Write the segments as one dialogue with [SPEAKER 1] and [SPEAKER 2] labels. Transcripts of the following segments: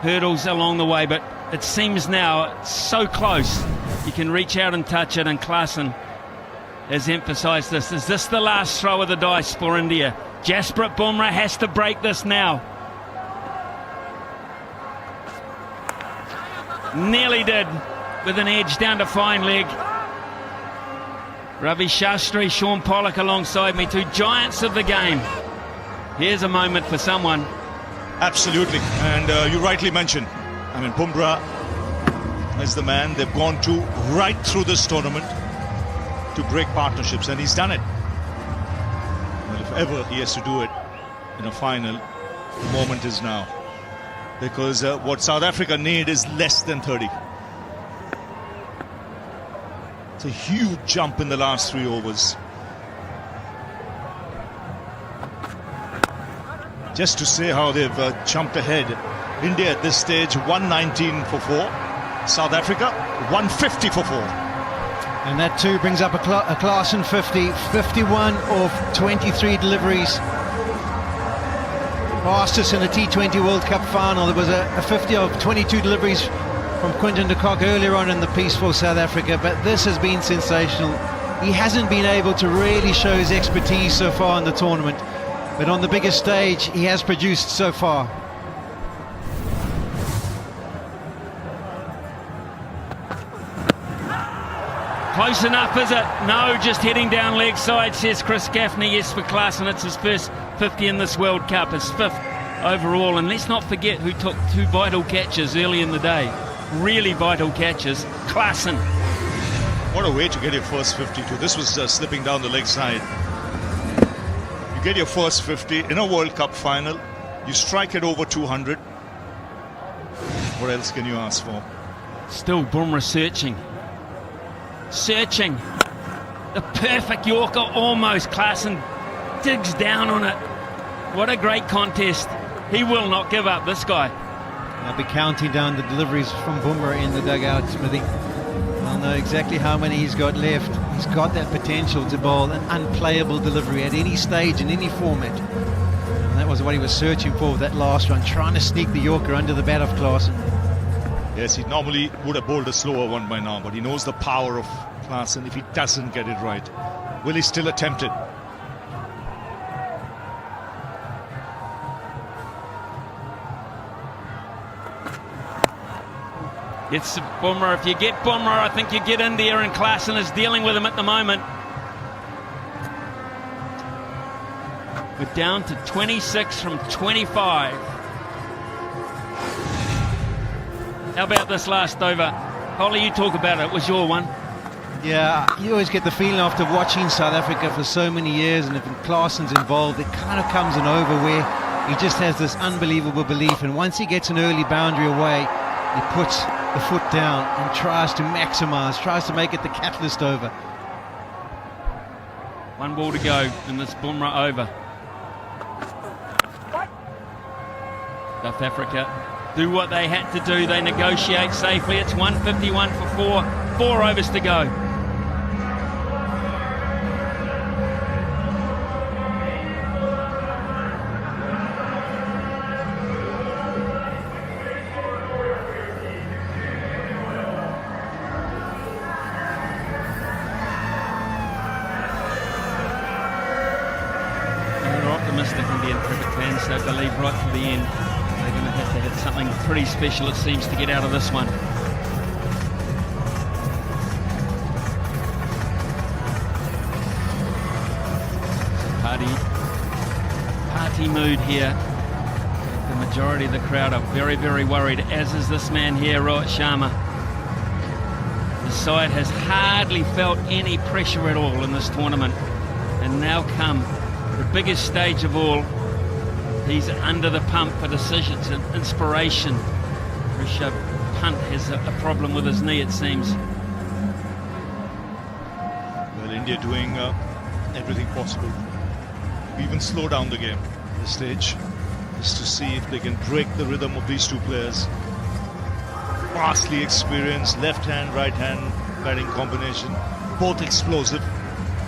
[SPEAKER 1] hurdles along the way, but it seems now it's so close. You can reach out and touch it, and Klaasen has emphasised this. Is this the last throw of the dice for India? Jasprit Bumrah has to break this now. Nearly did, with an edge down to fine leg. Ravi Shastri, Sean Pollock alongside me, two giants of the game. Here's a moment for someone.
[SPEAKER 2] Absolutely, and you rightly mentioned, I mean, Bumrah is the man they've gone to right through this tournament to break partnerships, and he's done it. Well, if ever he has to do it in a final, the moment is now. Because what South Africa need is less than 30. It's a huge jump in the last 3 overs. Just to say how they've jumped ahead. India at this stage 119 for 4. South Africa 150 for 4.
[SPEAKER 3] And that too brings up a Klaasen 50, 51 of 23 deliveries. Fastest in the T20 World Cup final. There was a 50 of 22 deliveries from Quinton de Kock earlier on in the piece for South Africa, but this has been sensational. He hasn't been able to really show his expertise so far in the tournament, but on the biggest stage he has produced so far.
[SPEAKER 1] Close enough, is it? No, just heading down leg side, says Chris Gaffney. Yes, for Klaasen, it's his first 50 in this World Cup, his 5th overall. And let's not forget who took 2 vital catches early in the day. Really vital catches. Klaasen.
[SPEAKER 2] What a way to get your first 52. This was slipping down the leg side. You get your first 50 in a World Cup final. You strike it over 200. What else can you ask for?
[SPEAKER 1] Still Bumrah searching. The perfect Yorker, almost. Klaasen digs down on it. What a great contest. He will not give up, this guy.
[SPEAKER 3] I'll be counting down the deliveries from Bumrah in the dugout, Smithy. I'll know exactly how many he's got left. He's got that potential to bowl an unplayable delivery at any stage, in any format. And that was what he was searching for with that last run, trying to sneak the Yorker under the bat of Klaasen.
[SPEAKER 2] Yes, he normally would have bowled a slower one by now, but he knows the power of Klaasen if he doesn't get it right. Will he still attempt it?
[SPEAKER 1] It's Bumrah. If you get Bumrah, I think you get India, and Klaasen is dealing with him at the moment. We're down to 26 from 25. How about this last over? Holly, you talk about it. It was your one.
[SPEAKER 3] Yeah, you always get the feeling after watching South Africa for so many years, and if Klaasen's involved, it kind of comes an over where he just has this unbelievable belief, and once he gets an early boundary away, he puts the foot down and tries to maximise, tries to make it the catalyst over.
[SPEAKER 1] 1 ball to go in this Bumrah over. South Africa do what they had to do. They negotiate safely. It's 151 for 4. 4 overs to go. They're optimistic, Indian cricket fans. They believe right to the end. They're going to have to hit something pretty special, it seems, to get out of this one. Party mood here. The majority of the crowd are very, very worried, as is this man here, Rohit Sharma. The side has hardly felt any pressure at all in this tournament. And now come the biggest stage of all. He's under the pump for decisions and inspiration. Rishabh Pant has a problem with his knee, it seems.
[SPEAKER 2] Well, India doing everything possible. Even slow down the game at this stage, just to see if they can break the rhythm of these two players. Vastly experienced left hand, right hand batting combination, both explosive,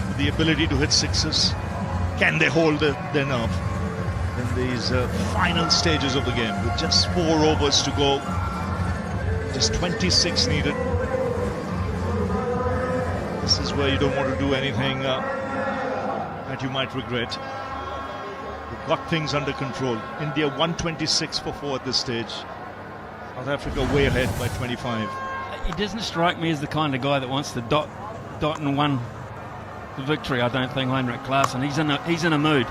[SPEAKER 2] with the ability to hit sixes. Can they hold their nerve? Then in these final stages of the game with just 4 overs to go, just 26 needed. This is where you don't want to do anything that you might regret. We've got things under control. India 126 for 4 at this stage. South Africa way ahead by 25.
[SPEAKER 1] He doesn't strike me as the kind of guy that wants to dot and win the victory. I don't think Heinrich Klaasen. He's in a mood.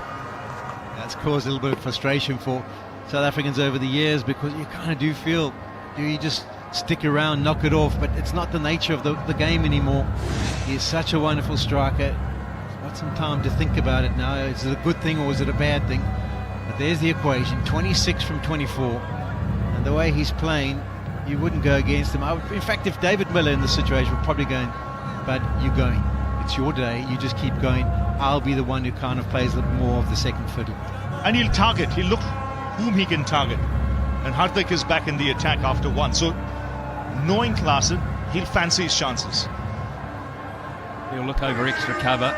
[SPEAKER 3] That's caused a little bit of frustration for South Africans over the years, because you kind of do feel, do you just stick around, knock it off? But it's not the nature of the game anymore. He is such a wonderful striker. He's got some time to think about it now. Is it a good thing or is it a bad thing? But there's the equation, 26 from 24. And the way he's playing, you wouldn't go against him. In fact, if David Miller in this situation would probably going, but you're going. It's your day. You just keep going. I'll be the one who kind of plays a little more of the second fiddle.
[SPEAKER 2] And he'll target. He'll look whom he can target. And Hardik is back in the attack after 1. So, knowing Klaasen, he'll fancy his chances.
[SPEAKER 1] He'll look over extra cover.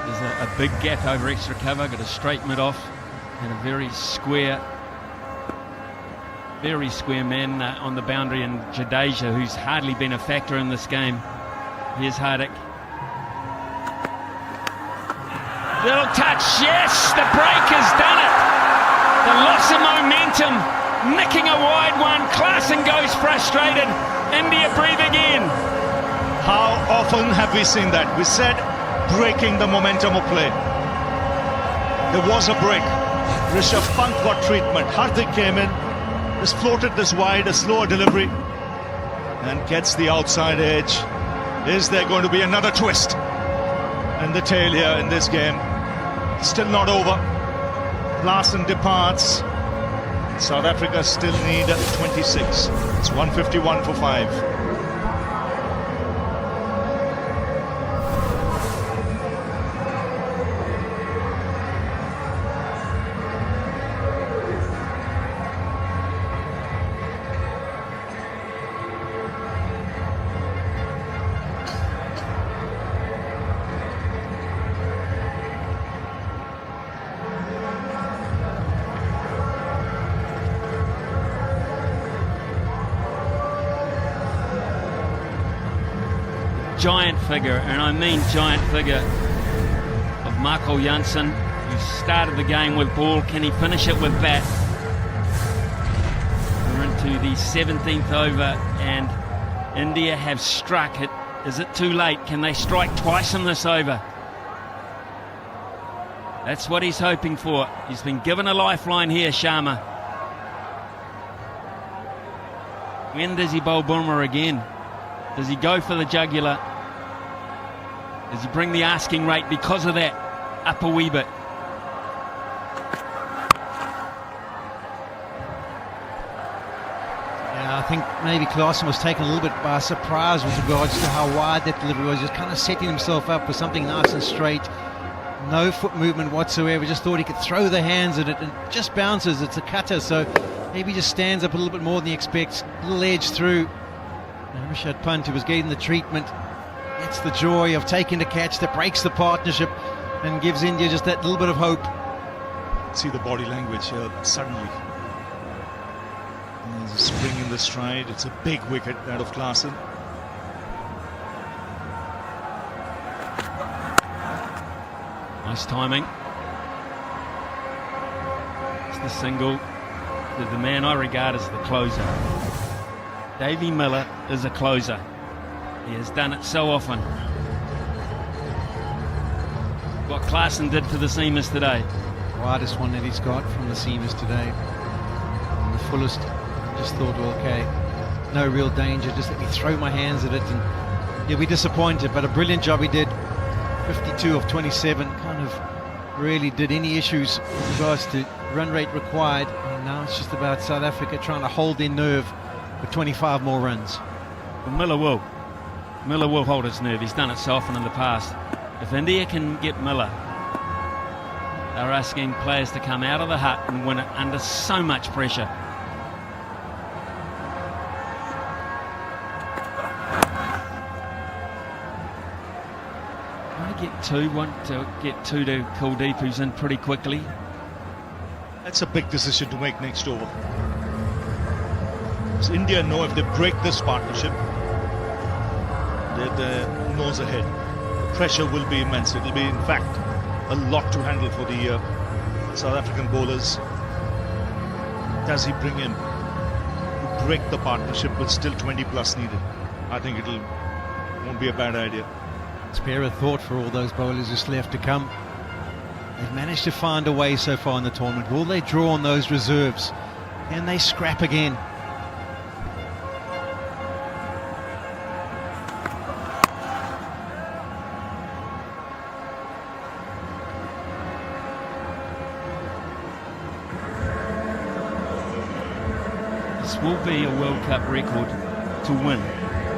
[SPEAKER 1] There's a big gap over extra cover. Got a straight mid-off and a very square man on the boundary, and Jadeja, who's hardly been a factor in this game. Here's Hardik. Little touch, yes, the break has done it. The loss of momentum, nicking a wide one. Klaasen goes frustrated. India breathe again.
[SPEAKER 2] How often have we seen that? We said breaking the momentum of play. There was a break. Rishabh Pant got treatment. Hardik came in, just floated this wide, a slower delivery, and gets the outside edge. Is there going to be another twist in the tail here in this game? Still not over. Klaasen departs. South Africa still need 26. It's 151 for 5.
[SPEAKER 1] Giant figure, and I mean giant figure, of Marco Jansen, who started the game with ball. Can he finish it with bat? We're into the 17th over, and India have struck it. Is it too late? Can they strike twice in this over? That's what he's hoping for. He's been given a lifeline here, Sharma. When does he bowl Bumrah again? Does he go for the jugular? Does he bring the asking rate because of that up a wee bit?
[SPEAKER 3] Yeah, I think maybe Klaasen was taken a little bit by surprise with regards to how wide that delivery was. Just kind of setting himself up with something nice and straight. No foot movement whatsoever. Just thought he could throw the hands at it, and it just bounces. It's a cutter, so maybe just stands up a little bit more than he expects. A little edge through. And Rishabh Pant, who was getting the treatment, gets the joy of taking the catch that breaks the partnership and gives India just that little bit of hope.
[SPEAKER 2] See the body language suddenly. And there's a spring in the stride. It's a big wicket, that of Klaasen.
[SPEAKER 1] Nice timing. It's the single. The man I regard as the closer. Davey Miller is a closer. He has done it so often. What Klaasen did to the seamers today.
[SPEAKER 3] Widest one that he's got from the seamers today. And the fullest. Just thought, well, okay, no real danger. Just let me throw my hands at it, and he'll be disappointed. But a brilliant job he did. 52 of 27. Kind of really did any issues with regards to run rate required. And now it's just about South Africa trying to hold their nerve for 25 more runs.
[SPEAKER 1] Well, Miller will hold his nerve. He's done it so often in the past. If India can get Miller, they're asking players to come out of the hut and win it under so much pressure. Want to get two to Kuldeep, who's in pretty quickly.
[SPEAKER 2] That's a big decision to make next over. Does India know if they break this partnership, they're nose ahead? The pressure will be immense. It will be, in fact, a lot to handle for the South African bowlers. Does he bring in to break the partnership with still 20 plus needed? I think won't be a bad idea.
[SPEAKER 3] Spare a thought for all those bowlers just left to come. They've managed to find a way so far in the tournament. Will they draw on those reserves? Can they scrap again?
[SPEAKER 1] This will be a World Cup record to win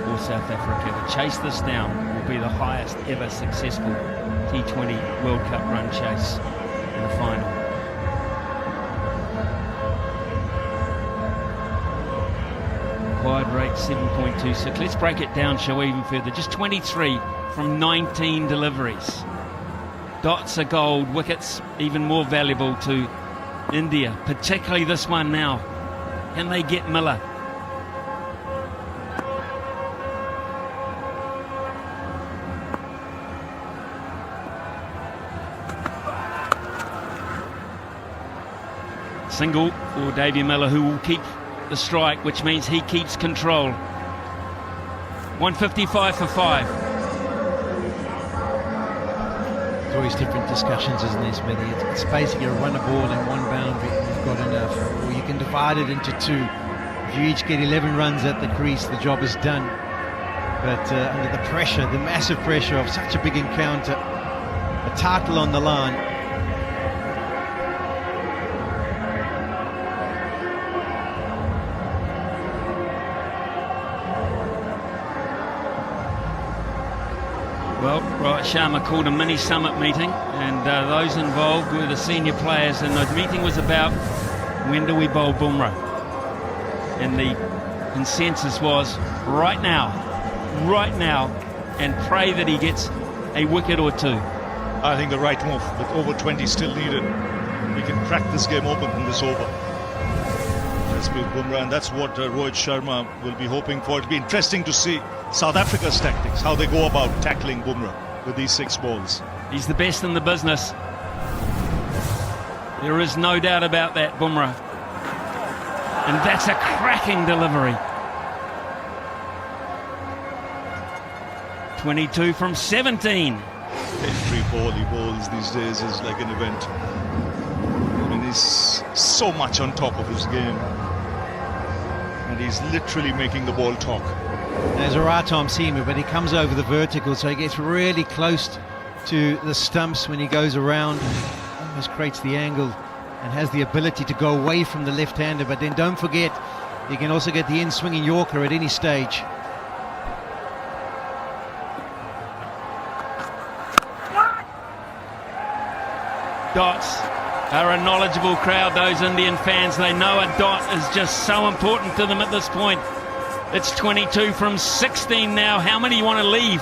[SPEAKER 1] for South Africa. To chase this down will be the highest ever successful T20 World Cup run chase in the final. Wide rate 7.26. Let's break it down, shall we, even further. Just 23 from 19 deliveries. Dots are gold, wickets even more valuable to India, particularly this one now. Can they get Miller? Single for Davey Miller, who will keep the strike, which means he keeps control. 155 for 5.
[SPEAKER 3] There's always different discussions, isn't there, Smithy? It's basically a run a ball in one boundary. You've got enough. Or you can divide it into two. If you each get 11 runs at the crease, the job is done. But under the pressure, the massive pressure of such a big encounter, a title on the line,
[SPEAKER 1] Well, Rohit Sharma called a mini summit meeting, and those involved were the senior players, and the meeting was about when do we bowl Bumrah, and the consensus was right now, and pray that he gets a wicket or two.
[SPEAKER 2] I think the right move, with over 20 still needed. We can crack this game open in this over. Let's be Bumrah, and that's what Rohit Sharma will be hoping for. It'll be interesting to see South Africa's tactics, how they go about tackling Bumrah with these 6 balls.
[SPEAKER 1] He's the best in the business. There is no doubt about that, Bumrah. And that's a cracking delivery. 22 from 17.
[SPEAKER 2] Every ball he bowls these days is like an event. I mean, he's so much on top of his game. And he's literally making the ball talk.
[SPEAKER 3] There's a right arm seamer, but he comes over the vertical, so he gets really close to the stumps when he goes around, and almost creates the angle and has the ability to go away from the left-hander. But then don't forget, he can also get the in-swinging Yorker at any stage.
[SPEAKER 1] Dots are a knowledgeable crowd, those Indian fans. They know a dot is just so important to them at this point. It's 22 from 16 now. How many you want to leave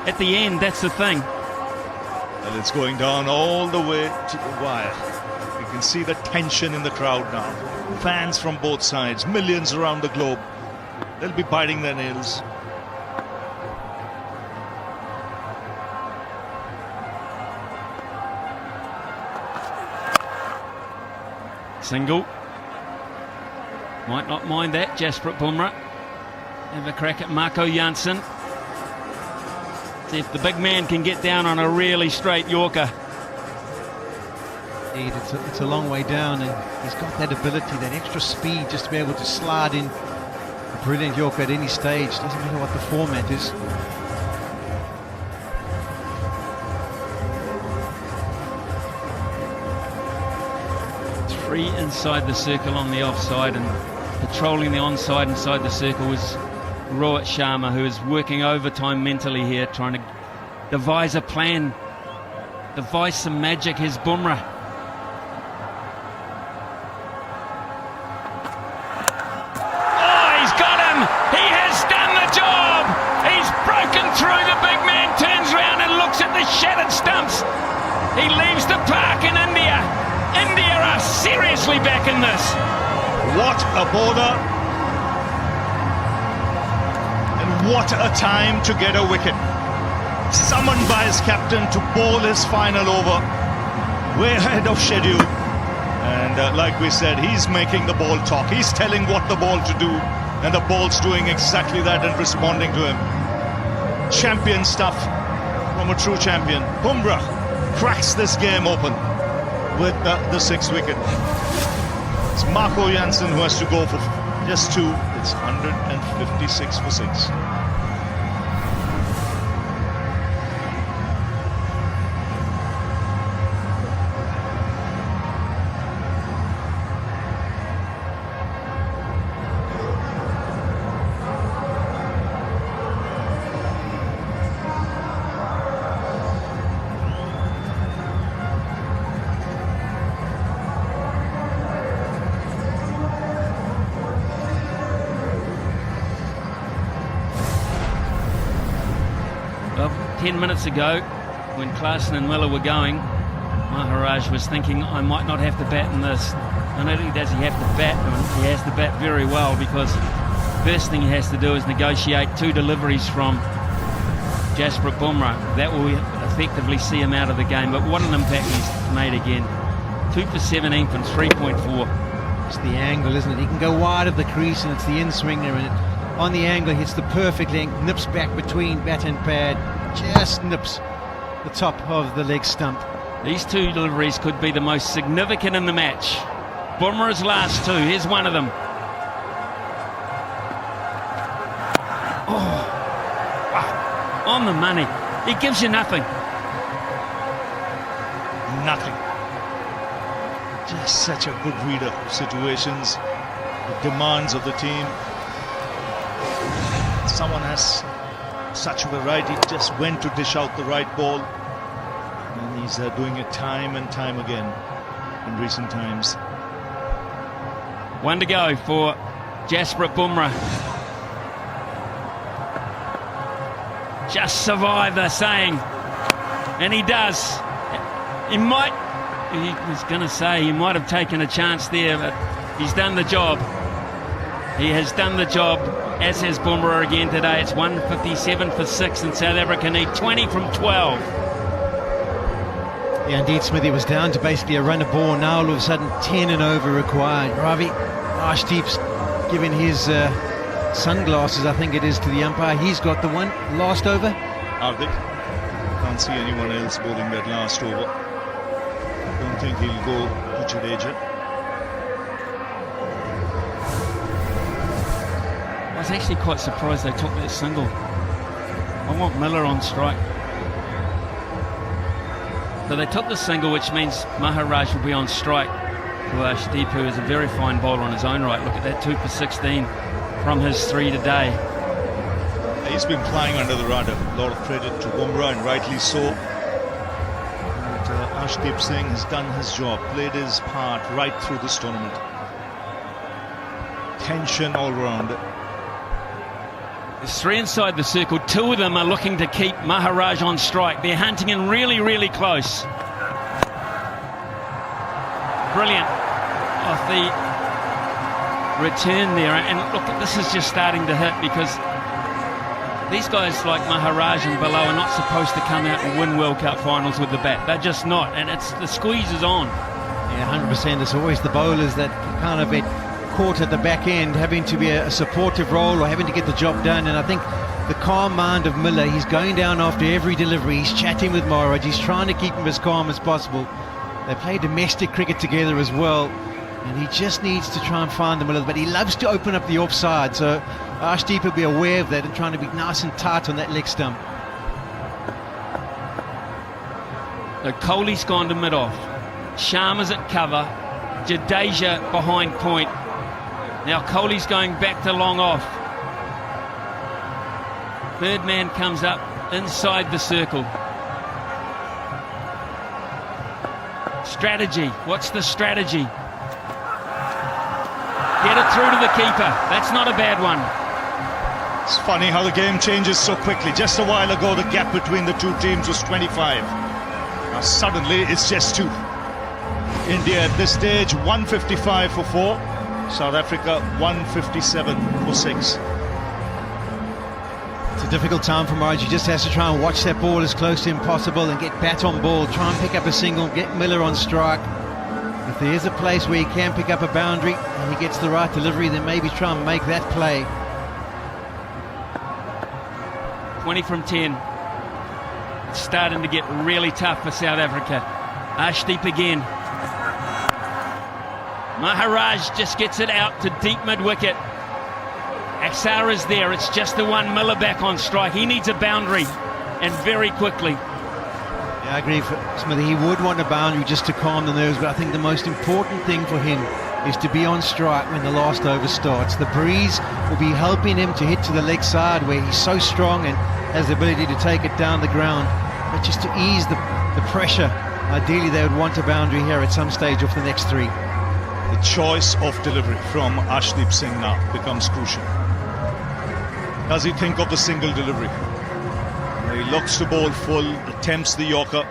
[SPEAKER 1] at the end? That's the thing.
[SPEAKER 2] And it's going down all the way to the wire. You can see the tension in the crowd now. Fans from both sides, millions around the globe. They'll be biting their nails.
[SPEAKER 1] Single. Might not mind that, Jasprit Bumrah. Have a crack at Marco Jansen. See if the big man can get down on a really straight Yorker.
[SPEAKER 3] Indeed, it's a long way down, and he's got that ability, that extra speed, just to be able to slide in a brilliant Yorker at any stage. Doesn't matter what the format is.
[SPEAKER 1] Three inside the circle on the offside, and patrolling the onside inside the circle was Rohit Sharma, who is working overtime mentally here, trying to devise a plan, devise some magic. Here's Bumrah. Oh, he's got him! He has done the job! He's broken through. The big man turns around and looks at the shattered stumps. He leaves the park in India. India are seriously back in this.
[SPEAKER 2] What a bowler. And what a time to get a wicket. Summoned by his captain to bowl his final over. Way ahead of schedule. And like we said, he's making the ball talk. He's telling what the ball to do. And the ball's doing exactly that and responding to him. Champion stuff from a true champion. Bumrah cracks this game open with the sixth wicket. It's Marco Jansen who has to go for just two. It's 156 for six.
[SPEAKER 1] Well, 10 minutes ago, when Klaasen and Miller were going, Maharaj was thinking, I might not have to bat in this. Not only does he have to bat, he has to bat very well, because first thing he has to do is negotiate 2 deliveries from Jasprit Bumrah. That will effectively see him out of the game. But what an impact he's made again. 2 for 17 from 3.4.
[SPEAKER 3] It's the angle, isn't it? He can go wide of the crease, and it's the in-swinger, and on the angle hits the perfect length, nips back between bat and pad, just nips the top of the leg stump.
[SPEAKER 1] These 2 deliveries could be the most significant in the match. Bumrah's last 2, here's one of them. Oh, wow. On the money. It gives you nothing.
[SPEAKER 2] Nothing. Just such a good reader of situations, the demands of the team. Someone has such variety, just when to dish out the right ball, and he's doing it time and time again in recent times.
[SPEAKER 1] 1 to go for Jasprit Bumrah. Just survive, they're saying, and he does. He was going to say he might have taken a chance there, but he's done the job. He has done the job, as has Bumrah again today. It's 157 for 6, and South Africa need 20 from 12.
[SPEAKER 3] Yeah, indeed, Smithy was down to basically a run a ball. Now all of a sudden 10 and over required. Ravi Ashdeep's given his sunglasses, I think it is, to the umpire. He's got the one. Last over.
[SPEAKER 2] Hardik. Can't see anyone else bowling that last over. Don't think he'll go to Jadeja.
[SPEAKER 1] I was actually quite surprised they took that single. I want Miller on strike. So they took the single, which means Maharaj will be on strike for Ashdeep, who is a very fine bowler on his own right. Look at that, 2 for 16 from his 3 today.
[SPEAKER 2] He's been flying under the radar. A lot of credit to Bumrah, and rightly so. And Ashdeep Singh has done his job, played his part right through this tournament. Tension all round.
[SPEAKER 1] There's 3 inside the circle. 2 of them are looking to keep Maharaj on strike. They're hunting in really, really close. Brilliant off the return there. And look, this is just starting to hit, because these guys like Maharaj and below are not supposed to come out and win World Cup finals with the bat. They're just not. And it's the squeeze is on.
[SPEAKER 3] Yeah, 100%. It's always the bowlers that kind of get caught at the back end, having to be a supportive role or having to get the job done. And I think the calm mind of Miller, he's going down after every delivery, he's chatting with Maharaj, he's trying to keep him as calm as possible. They play domestic cricket together as well, and he just needs to try and find them a little bit. He loves to open up the offside, so Ashdeep will be aware of that and trying to be nice and tight on that leg stump.
[SPEAKER 1] So Kohli's gone to mid-off, Sharma's at cover, Jadeja behind point. Now Kohli's going back to long off. Third man comes up inside the circle. Strategy. What's the strategy? Get it through to the keeper. That's not a bad one.
[SPEAKER 2] It's funny how the game changes so quickly. Just a while ago, the gap between the two teams was 25. Now suddenly, it's just 2. India at this stage 155 for 4. South Africa 157 for 6.
[SPEAKER 3] It's a difficult time for Marge. He just has to try and watch that ball as close to him possible and get bat on ball, try and pick up a single, get Miller on strike. If there is a place where he can pick up a boundary and he gets the right delivery, then maybe try and make that play.
[SPEAKER 1] 20 from 10. It's starting to get really tough for South Africa. Ashdeep again. Maharaj just gets it out to deep mid-wicket. Axara's there. It's just the one. Miller back on strike. He needs a boundary, and very quickly.
[SPEAKER 3] Yeah, I agree, Smithy. He would want a boundary just to calm the nerves, but I think the most important thing for him is to be on strike when the last over starts. The breeze will be helping him to hit to the leg side where he's so strong and has the ability to take it down the ground. But just to ease the pressure, ideally they would want a boundary here at some stage off the next 3.
[SPEAKER 2] The choice of delivery from Ashdeep Singh now becomes crucial. Does he think of the single delivery? He looks to bowl full, attempts the Yorker,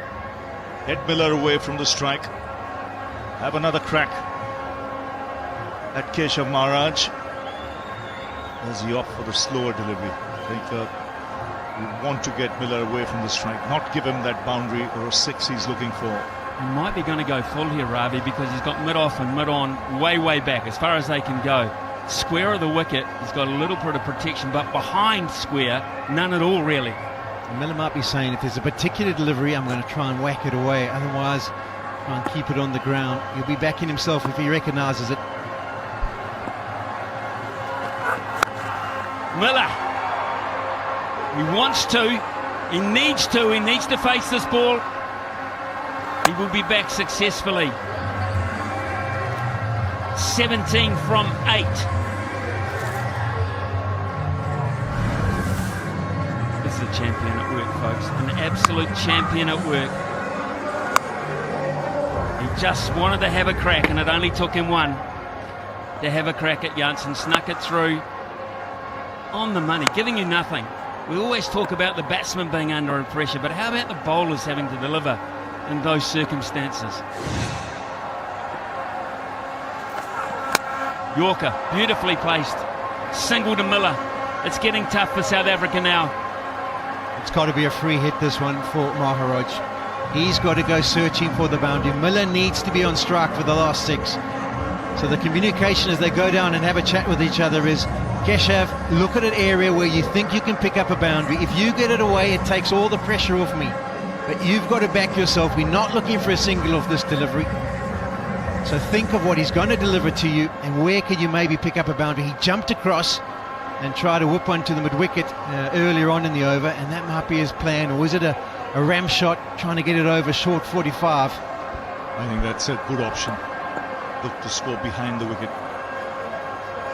[SPEAKER 2] head Miller away from the strike. Have another crack at Keshav Maharaj. Is he off for the slower delivery? I think we want to get Miller away from the strike, not give him that boundary or a 6 he's looking for.
[SPEAKER 1] He might be going to go full here, Ravi, because he's got mid-off and mid-on way back, as far as they can go. Square of the wicket, he's got a little bit of protection, but behind square, none at all, really.
[SPEAKER 3] Miller might be saying, if there's a particular delivery, I'm going to try and whack it away. Otherwise, try and keep it on the ground. He'll be backing himself if he recognises it.
[SPEAKER 1] Miller. He wants to. He needs to face this ball. He will be back successfully. 17 from 8. This is a champion at work, folks. An absolute champion at work. He just wanted to have a crack, and it only took him one to have a crack at Janssen. Snuck it through on the money, giving you nothing. We always talk about the batsman being under pressure, but how about the bowlers having to deliver in those circumstances? Yorker, beautifully placed. Single to Miller. It's getting tough for South Africa now.
[SPEAKER 3] It's got to be a free hit, this one, for Maharaj. He's got to go searching for the boundary. Miller needs to be on strike for the last 6. So the communication as they go down and have a chat with each other is, Keshav, look at an area where you think you can pick up a boundary. If you get it away, it takes all the pressure off me. But you've got to back yourself. We're not looking for a single off this delivery. So think of what he's going to deliver to you and where can you maybe pick up a boundary. He jumped across and tried to whip one to the mid-wicket earlier on in the over, and that might be his plan. Or is it a ram shot trying to get it over short 45?
[SPEAKER 2] I think that's a good option. Look to score behind the wicket.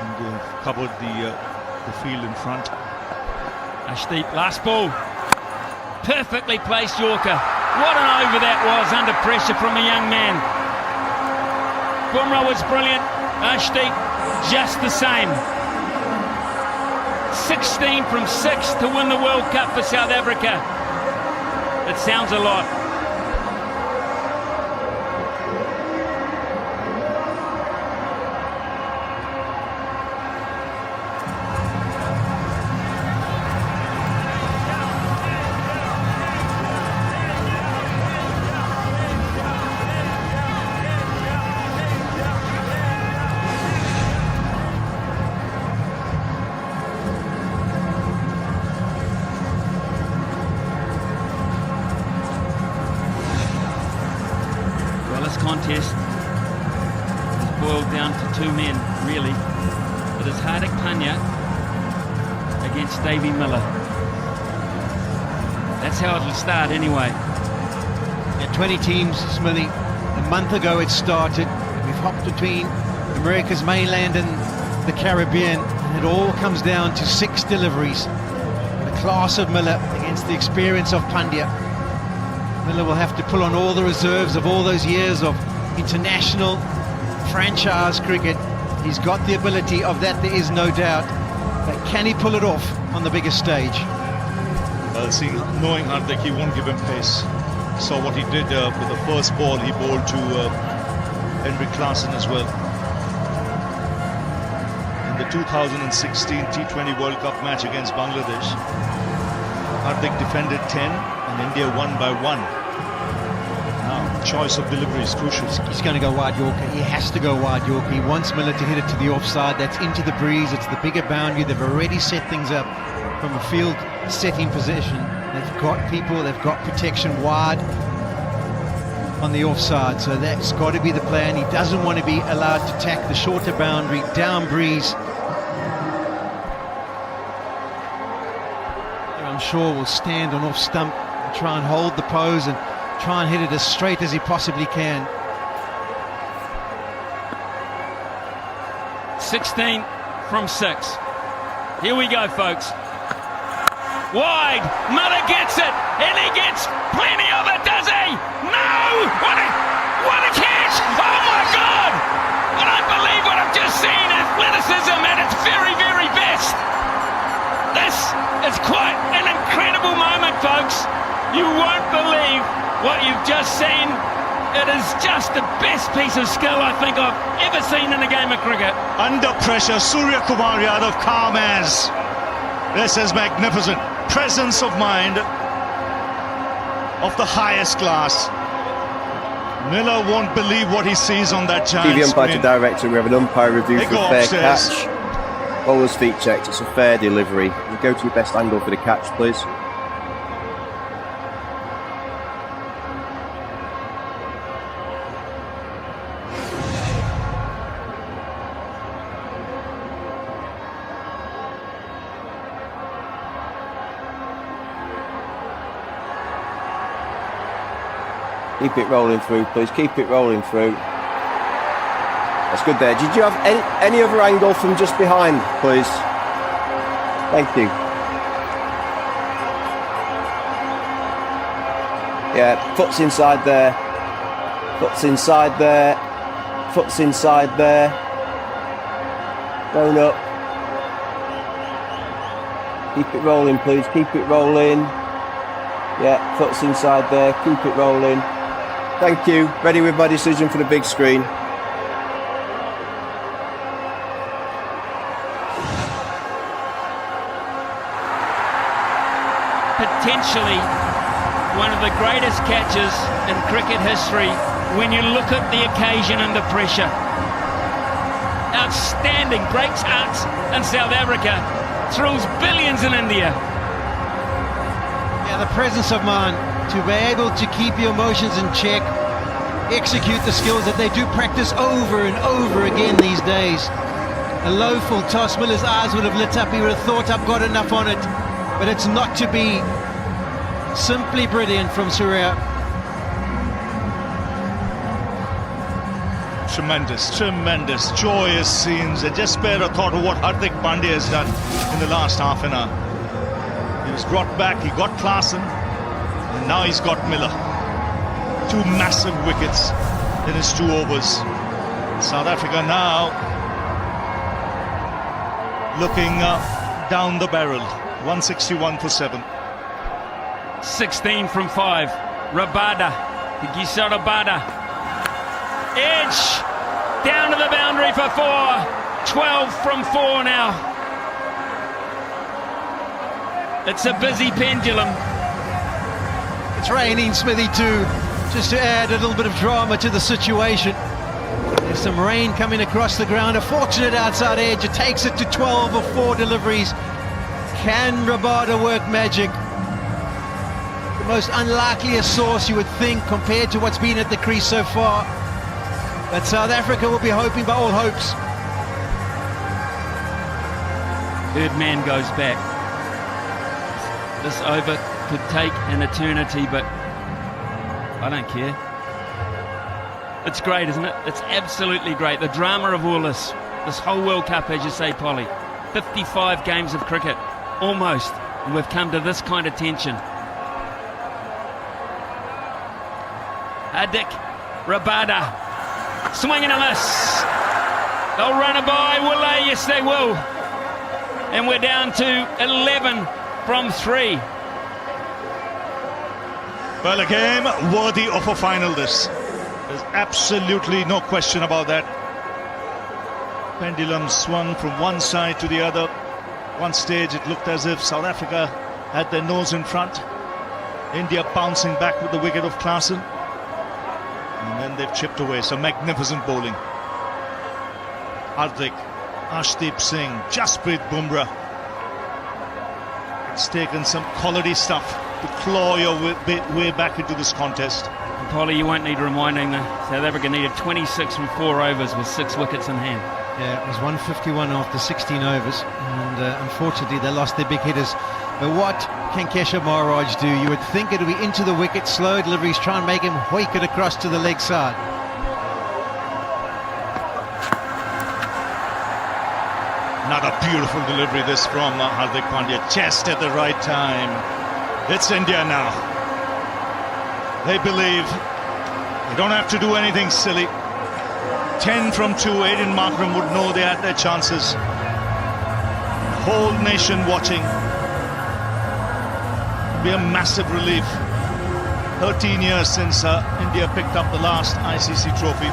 [SPEAKER 2] And covered the field in front.
[SPEAKER 1] Ashdeep, last ball. Perfectly placed Yorker. What an over that was, under pressure from a young man. Bumrah was brilliant. Ashdeep, just the same. 16 from 6 to win the World Cup for South Africa. It sounds a lot. Contest is boiled down to 2 men, really. It is Hardik Pandya against Davy Miller. That's how it'll start anyway.
[SPEAKER 3] Yeah, 20 teams, Smithy. A month ago it started. We've hopped between America's mainland and the Caribbean, and it all comes down to 6 deliveries. The class of Miller against the experience of Pandya. Miller will have to pull on all the reserves of all those years of international franchise cricket. He's got the ability of that, there is no doubt. But can he pull it off on the biggest stage?
[SPEAKER 2] Well, see, knowing Hardik, he won't give him pace. Saw what he did with the first ball. He bowled to Henry Klaasen as well. In the 2016 T20 World Cup match against Bangladesh, Hardik defended 10 and India won by 1. Now, choice of delivery is crucial.
[SPEAKER 3] He's going to go wide Yorker. He has to go wide Yorker. He wants Miller to hit it to the offside. That's into the breeze. It's the bigger boundary. They've already set things up from a field setting position. They've got people, they've got protection wide on the offside. So that's got to be the plan. He doesn't want to be allowed to tack the shorter boundary, down breeze. I'm sure will stand on off stump and try and hold the pose and try and hit it as straight as he possibly can.
[SPEAKER 1] 16 from 6. Here we go, folks. Wide, Miller gets it, and he gets plenty of it, does he? No! What a catch! Oh my God! I don't believe what I've just seen. Athleticism at its very, very best. This is quite an incredible moment, folks. You won't believe what you've just seen. It is just the best piece of skill I think I've ever seen in a game of cricket.
[SPEAKER 2] Under pressure, Surya Kumar Yadav calm as. This is magnificent. Presence of mind of the highest class. Miller won't believe what he sees on that giant
[SPEAKER 4] TV umpire
[SPEAKER 2] screen.
[SPEAKER 4] to director, we have an umpire review for a fair
[SPEAKER 2] upstairs.
[SPEAKER 4] catch. Bowler's feet checked, it's a fair delivery. You go to your best angle for the catch, please. Keep it rolling through, please. Keep it rolling through. That's good there. Did you have any other angle from just behind, please? Thank you. Yeah, foot's inside there. Foot's inside there. Foot's inside there. Going up. Keep it rolling, please. Keep it rolling. Yeah, foot's inside there. Keep it rolling. Thank you. Ready with my decision for the big screen.
[SPEAKER 1] Potentially one of the greatest catches in cricket history when you look at the occasion and the pressure. Outstanding, breaks hearts in South Africa, thrills billions in India.
[SPEAKER 3] Yeah, the presence of mind to be able to keep your emotions in check, execute the skills that they do practice over and over again these days. A low full toss, Miller's eyes would have lit up. He would have thought, I've got enough on it. But it's not to be. Simply brilliant from Surya.
[SPEAKER 2] Tremendous, tremendous, joyous scenes. I just spare a thought of what Hardik Pandya has done in the last half an hour. He was brought back, he got Klaasen, and now he's got Miller. 2 massive wickets in his 2 overs. South Africa now looking down the barrel. 161 for 7.
[SPEAKER 1] 16 from 5. Rabada. Gisa Rabada. Edge. Down to the boundary for 4. 12 from 4 now. It's a busy pendulum.
[SPEAKER 3] It's raining, Smithy, too. Just to add a little bit of drama to the situation. There's some rain coming across the ground. A fortunate outside edge. It takes it to 12 of 4 deliveries. Can Rabada work magic? The most unlikeliest source you would think compared to what's been at the crease so far. But South Africa will be hoping by all hopes.
[SPEAKER 1] Third man goes back. This over could take an eternity, but I don't care. It's great, isn't it? It's absolutely great. The drama of all this whole World Cup, as you say, Polly. 55 games of cricket, almost, and we've come to this kind of tension. Hardik Rabada, swing and a miss. They'll run it by, will they? Yes, they will. And we're down to 11 from 3.
[SPEAKER 2] Well, a game worthy of a final, this. There's absolutely no question about that. Pendulum swung from one side to the other. One stage it looked as if South Africa had their nose in front. India bouncing back with the wicket of Klaasen. And then they've chipped away. Some magnificent bowling. Hardik, Arshdeep Singh, Jasprit Bumrah. It's taken some quality stuff to claw your way back into this contest.
[SPEAKER 1] And Polly, you won't need reminding, the South Africa needed 26 from 4 overs with 6 wickets in hand.
[SPEAKER 3] Yeah, it was 151 after 16 overs, and unfortunately they lost their big hitters. But what can Keshav Maharaj do? You would think it would be into the wicket, slow deliveries, try and make him hoik it across to the leg side.
[SPEAKER 2] Another beautiful delivery this from Hardik Pandya, just at the right time. It's India now. They believe they don't have to do anything silly. 10 from 2, Aiden Markram would know they had their chances. The whole nation watching. It'll be a massive relief. 13 years since India picked up the last ICC trophy.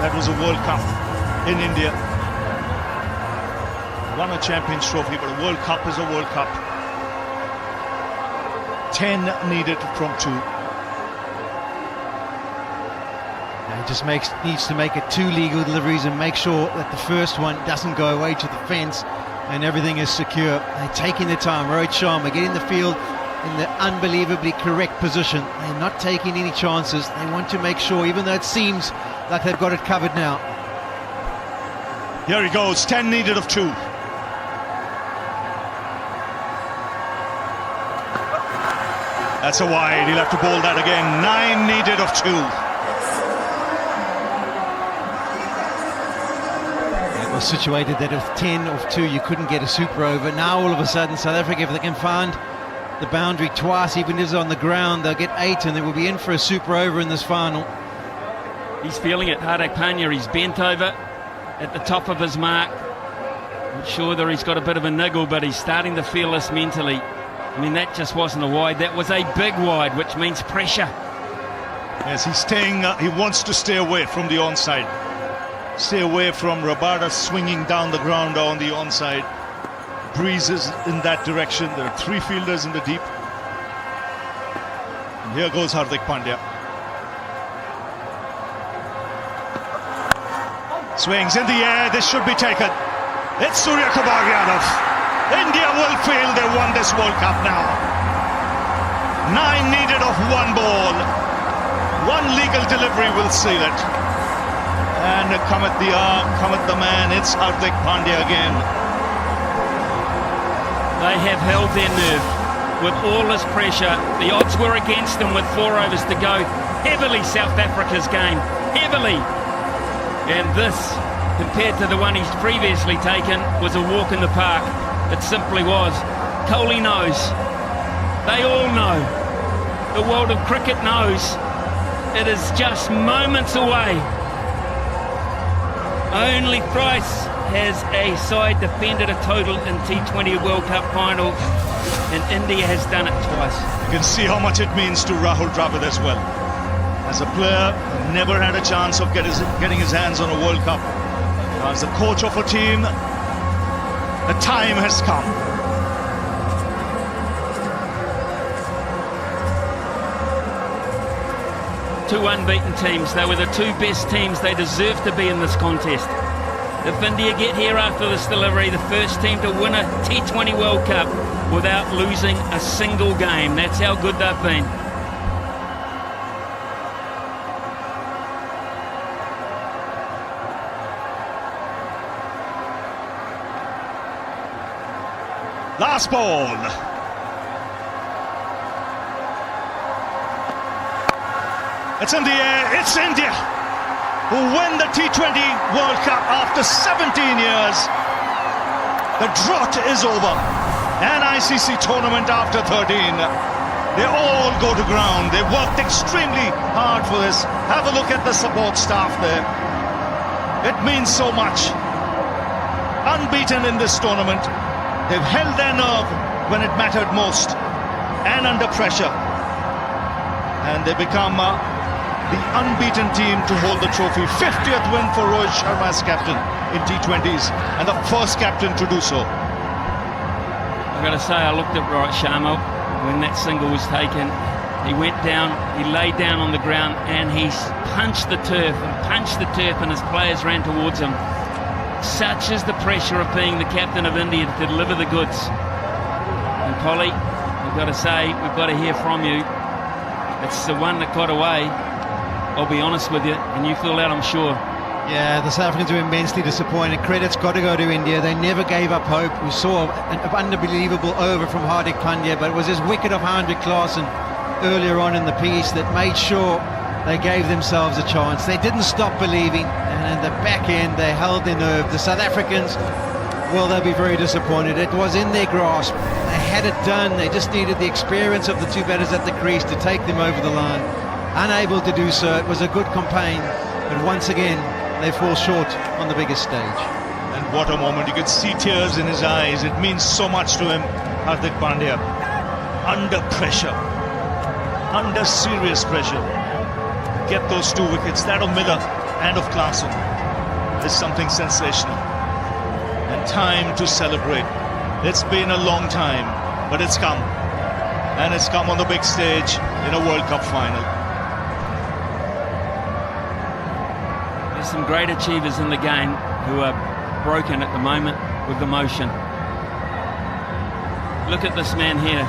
[SPEAKER 2] That was a World Cup in India. Won a Champions Trophy, but a World Cup is a World Cup. 10 needed from 2.
[SPEAKER 3] He just needs to make it 2 legal deliveries and make sure that the first one doesn't go away to the fence and everything is secure. They're taking their time. Rohit Sharma getting the field in the unbelievably correct position. They're not taking any chances. They want to make sure, even though it seems like they've got it covered now.
[SPEAKER 2] Here he goes, 10 needed of 2. That's a wide, he'll have to bowl that again. 9 needed of 2.
[SPEAKER 3] It was situated that with 10 of 2 you couldn't get a super over. Now all of a sudden South Africa, if they can find the boundary twice, even if it's on the ground, they'll get 8 and they will be in for a super over in this final.
[SPEAKER 1] He's feeling it, Hardik Pandya. He's bent over at the top of his mark. Not sure that he's got a bit of a niggle, but he's starting to feel this mentally. I mean, that just wasn't a wide, that was a big wide, which means pressure.
[SPEAKER 2] Yes, he's staying, he wants to stay away from the onside. Stay away from Rabada swinging down the ground on the onside. Breezes in that direction. There are 3 fielders in the deep. And here goes Hardik Pandya. Swings in the air, this should be taken. It's Surya Kumar Yadav. India will feel they won this World Cup now. 9 needed of 1 ball. 1 legal delivery will seal it. And cometh the arm, cometh the man, it's Hardik Pandya again.
[SPEAKER 1] They have held their nerve with all this pressure. The odds were against them with 4 overs to go. Heavily South Africa's game, heavily. And this, compared to the one he's previously taken, was a walk in the park. It simply was. Kohli knows. They all know. The world of cricket knows. It is just moments away. Only thrice has a side defended a total in T20 World Cup finals, and India has done it twice.
[SPEAKER 2] You can see how much it means to Rahul Dravid as well. As a player, never had a chance of getting his hands on a World Cup. As the coach of a team, the time has come.
[SPEAKER 1] Two unbeaten teams. They were the 2 best teams. They deserve to be in this contest. If India get here after this delivery, the first team to win a T20 World Cup without losing a single game. That's how good they've been.
[SPEAKER 2] Last ball. It's in the air. It's India who win the T20 World Cup after 17 years. The drought is over. An ICC tournament after 13. They all go to ground. They worked extremely hard for this. Have a look at the support staff there. It means so much. Unbeaten in this tournament. They've held their nerve when it mattered most. And under pressure. and they become the unbeaten team to hold the trophy. 50th win for Rohit Sharma as captain in T20s, and the first captain to do so.
[SPEAKER 1] I've got to say, I looked at Rohit Sharma when that single was taken. He went down, he lay down on the ground, and he punched the turf, and his players ran towards him. Such is the pressure of being the captain of India to deliver the goods. And Polly, we've got to say, we've got to hear from you. It's the one that got away, I'll be honest with you, and you feel that, I'm sure.
[SPEAKER 3] Yeah, the South Africans were immensely disappointed. Credit's got to go to India. They never gave up hope. We saw an unbelievable over from Hardik Pandya, but it was his wicket of Hendrik Klaasen earlier on in the piece that made sure they gave themselves a chance. They didn't stop believing, and in the back end they held their nerve. The South Africans, well, they'll be very disappointed. It was in their grasp. They had it done. They just needed the experience of the two batters at the crease to take them over the line. Unable to do so. It was a good campaign, but once again they fall short on the biggest stage.
[SPEAKER 2] And what a moment. You could see tears in his eyes. It means so much to him, Hardik Pandya. Under pressure, under serious pressure, get those 2 wickets, that of Miller and of Klaasen, is something sensational. And time to celebrate. It's been a long time, but it's come. And it's come on the big stage in a World Cup final.
[SPEAKER 1] There's some great achievers in the game who are broken at the moment with emotion. Look at this man here.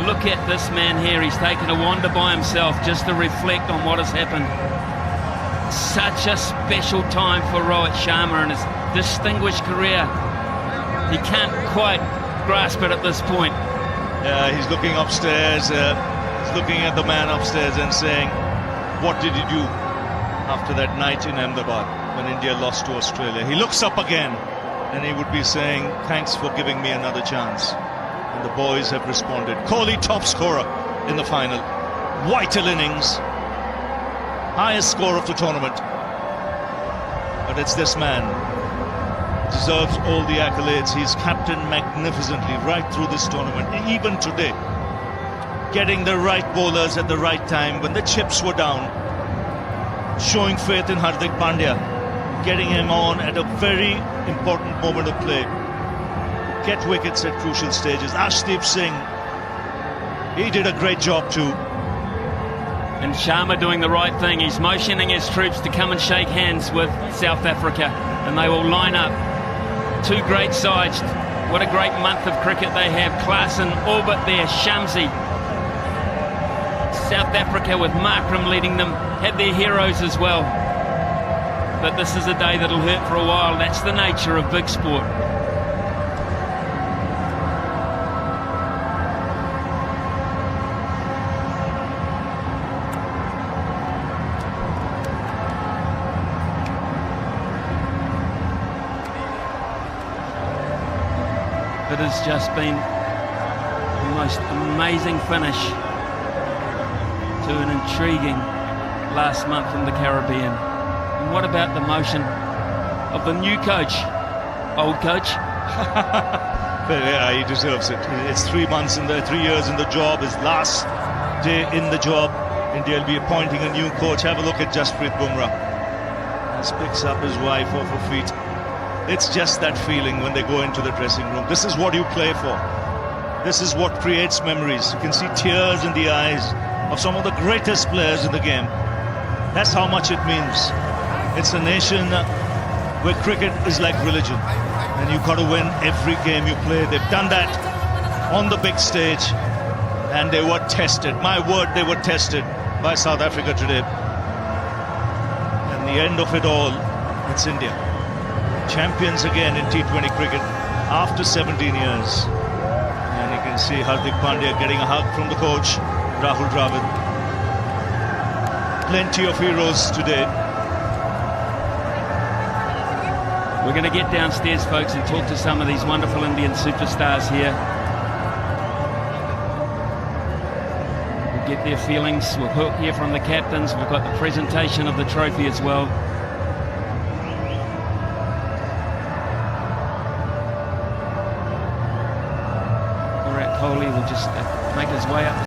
[SPEAKER 1] Look at this man here. He's taken a wander by himself just to reflect on what has happened. Such a special time for Rohit Sharma and his distinguished career. He can't quite grasp it at this point.
[SPEAKER 2] Yeah, he's looking upstairs. He's looking at the man upstairs and saying, what did you do after that night in Ahmedabad when India lost to Australia? He looks up again and he would be saying, thanks for giving me another chance. And the boys have responded. Kohli, top scorer in the final. Vital innings. Highest score of the tournament. But it's this man. Deserves all the accolades. He's captained magnificently right through this tournament. Even today. Getting the right bowlers at the right time when the chips were down. Showing faith in Hardik Pandya. Getting him on at a very important moment of play. Get wickets at crucial stages. Ashdeep Singh, he did a great job too.
[SPEAKER 1] And Sharma doing the right thing. He's motioning his troops to come and shake hands with South Africa, and they will line up. 2 great sides. What a great month of cricket they have. Klaasen, Orbit there, Shamsi. South Africa with Markram leading them, had their heroes as well. But this is a day that'll hurt for a while. That's the nature of big sport. It has just been the most amazing finish to an intriguing last month in the Caribbean. And what about the motion of the new coach, old coach?
[SPEAKER 2] But yeah, he deserves it. It's 3 months in 3 years in the job. His last day in the job. India will be appointing a new coach. Have a look at Jasprit Bumrah. He picks up his wife off her feet. It's just that feeling when they go into the dressing room. This is what you play for. This is what creates memories. You can see tears in the eyes of some of the greatest players in the game. That's how much it means. It's a nation where cricket is like religion. And you've got to win every game you play. They've done that on the big stage. And they were tested. My word, they were tested by South Africa today. And the end of it all, it's India. Champions again in T20 cricket after 17 years. And you can see Hardik Pandya getting a hug from the coach, Rahul Dravid. Plenty of heroes today.
[SPEAKER 1] We're going to get downstairs, folks, and talk to some of these wonderful Indian superstars here. We'll get their feelings. We'll hear from the captains. We've got the presentation of the trophy as well. Kohli will just make his way up.